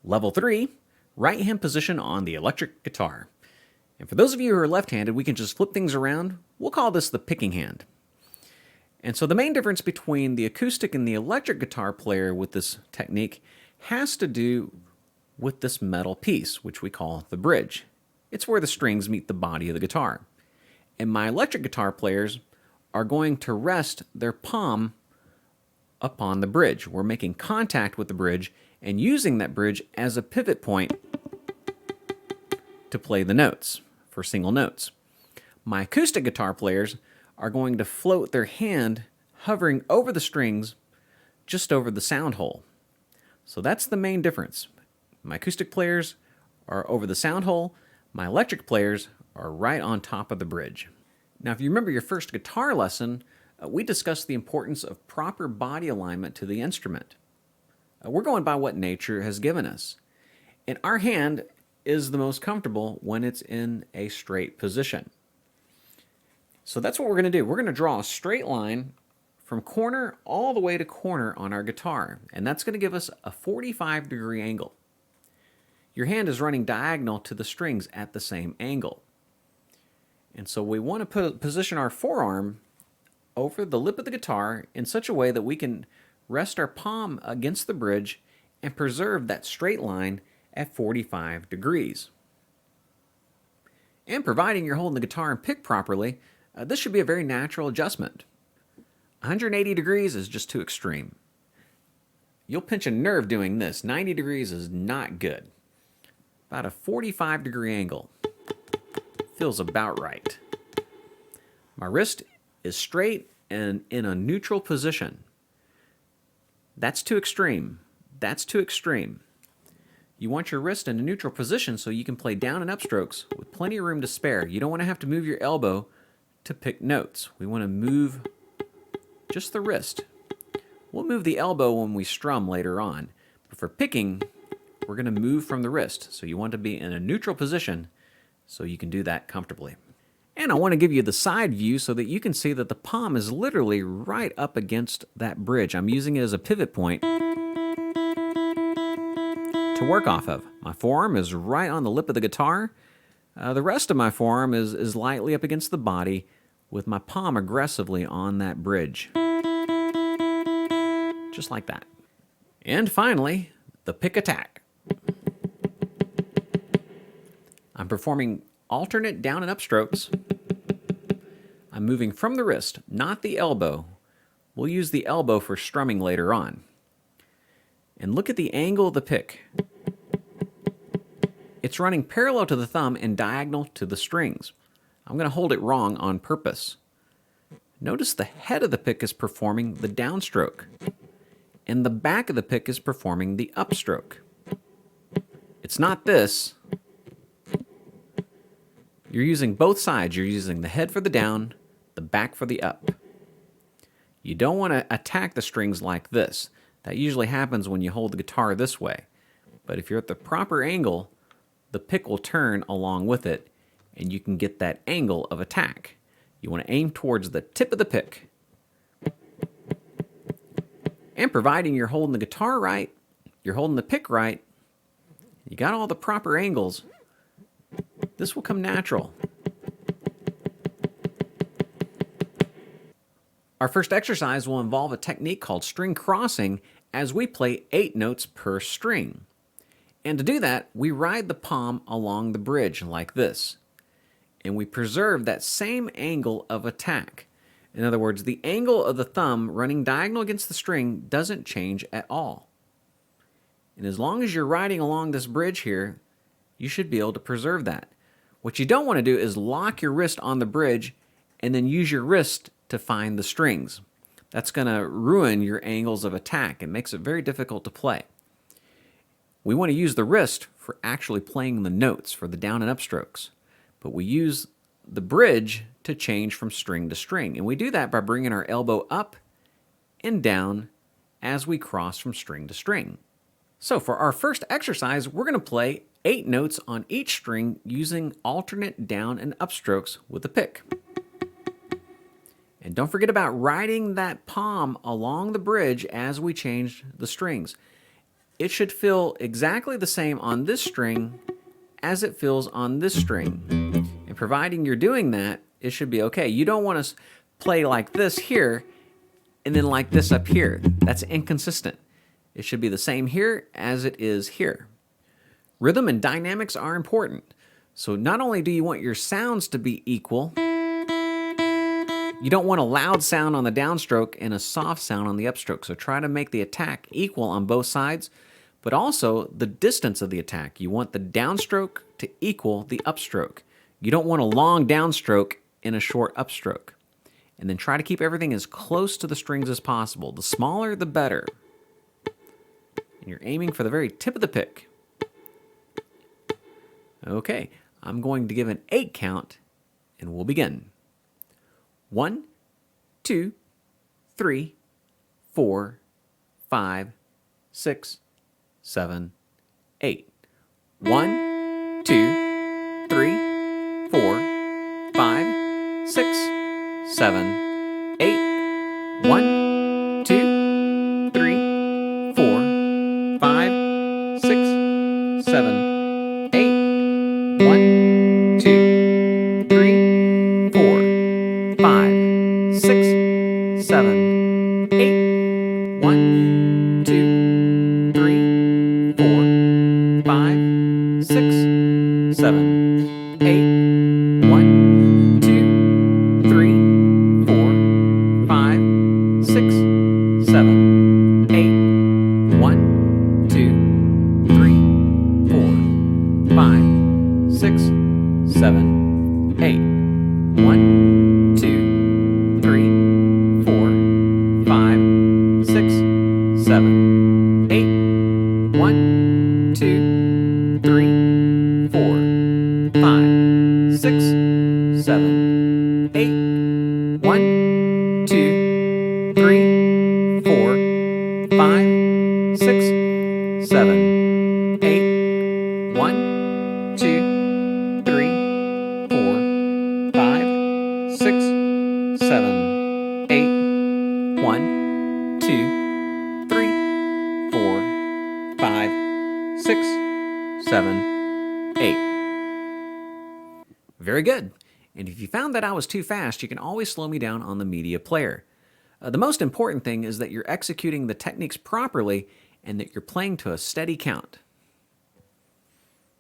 Level 3, right hand position on the electric guitar. And for those of you who are left-handed, we can just flip things around. We'll call this the picking hand. And so the main difference between the acoustic and the electric guitar player with this technique has to do with this metal piece, which we call the bridge. It's where the strings meet the body of the guitar. And my electric guitar players are going to rest their palm upon the bridge. We're making contact with the bridge and using that bridge as a pivot point to play the notes for single notes. My acoustic guitar players are going to float their hand hovering over the strings just over the sound hole. So that's the main difference. My acoustic players are over the sound hole. My electric players are right on top of the bridge. Now, if you remember your first guitar lesson, we discussed the importance of proper body alignment to the instrument. We're going by what nature has given us. And our hand is the most comfortable when it's in a straight position. So that's what we're going to do. We're going to draw a straight line from corner all the way to corner on our guitar. And that's going to give us a 45-degree angle. Your hand is running diagonal to the strings at the same angle. And so we want to position our forearm over the lip of the guitar in such a way that we can rest our palm against the bridge and preserve that straight line at 45 degrees. And providing you're holding the guitar and pick properly, this should be a very natural adjustment. 180 degrees is just too extreme. You'll pinch a nerve doing this. 90 degrees is not good. About a 45-degree angle feels about right. My wrist is straight and in a neutral position. That's too extreme. That's too extreme. You want your wrist in a neutral position so you can play down and up strokes with plenty of room to spare. You don't want to have to move your elbow to pick notes. We want to move just the wrist. We'll move the elbow when we strum later on. But for picking, we're going to move from the wrist. So you want to be in a neutral position so you can do that comfortably. And I want to give you the side view so that you can see that the palm is literally right up against that bridge. I'm using it as a pivot point to work off of. My forearm is right on the lip of the guitar. The rest of my forearm is lightly up against the body with my palm aggressively on that bridge. Just like that. And finally, the pick attack. I'm performing alternate down and up strokes. I'm moving from the wrist, not the elbow. We'll use the elbow for strumming later on. And look at the angle of the pick. It's running parallel to the thumb and diagonal to the strings. I'm going to hold it wrong on purpose. Notice the head of the pick is performing the downstroke, and the back of the pick is performing the upstroke. It's not this. You're using both sides. You're using the head for the down, the back for the up. You don't want to attack the strings like this. That usually happens when you hold the guitar this way. But if you're at the proper angle, the pick will turn along with it, and you can get that angle of attack. You want to aim towards the tip of the pick. And providing you're holding the guitar right, you're holding the pick right, you got all the proper angles, this will come natural. Our first exercise will involve a technique called string crossing as we play 8 notes per string. And to do that, we ride the palm along the bridge like this. And we preserve that same angle of attack. In other words, the angle of the thumb running diagonal against the string doesn't change at all. And as long as you're riding along this bridge here, you should be able to preserve that. What you don't want to do is lock your wrist on the bridge and then use your wrist to find the strings. That's going to ruin your angles of attack. It makes it very difficult to play. We want to use the wrist for actually playing the notes for the down and up strokes. But we use the bridge to change from string to string. And we do that by bringing our elbow up and down as we cross from string to string. So for our first exercise, we're going to play 8 notes on each string using alternate down and up strokes with the pick. And don't forget about riding that palm along the bridge as we change the strings. it should feel exactly the same on this string as it feels on this string. And providing you're doing that, it should be okay. You don't want to play like this here and then like this up here. That's inconsistent. It should be the same here as it is here. Rhythm and dynamics are important. So not only do you want your sounds to be equal, you don't want a loud sound on the downstroke and a soft sound on the upstroke. So try to make the attack equal on both sides, but also the distance of the attack. You want the downstroke to equal the upstroke. You don't want a long downstroke and a short upstroke. And then try to keep everything as close to the strings as possible. The smaller, the better. And you're aiming for the very tip of the pick. Okay, I'm going to give an 8 count, and we'll begin. 1, 2, 3, 4, 5, 6, 7, 8. 1, 2, 3, 4, 5, 6, 7, 8. 1, 2, 3, 4, 5, 6, 7, 8. 1, 2, 3, 4, 5, 6, 7, 8. 1, 2, 3, 4, 5, 6, 7, 8. 1, 2, 3, 4, 5, 6, 7, 8. 1, 2, 3, 4, 5, 6, 7, 8. 1, 2, 3, 4, 5, 6, 7, 8. 1, 2, 3, 4, 5, 6, 7, 8. 1, 2, 3, 4, 5, 6, 7, 8. 1, 2, 3, 4, 5, 6, 7, 8. 1, 2, 3, 4, 5, 6, 7, 8. Very good. And if you found that I was too fast, you can always slow me down on the media player. The most important thing is that you're executing the techniques properly and that you're playing to a steady count.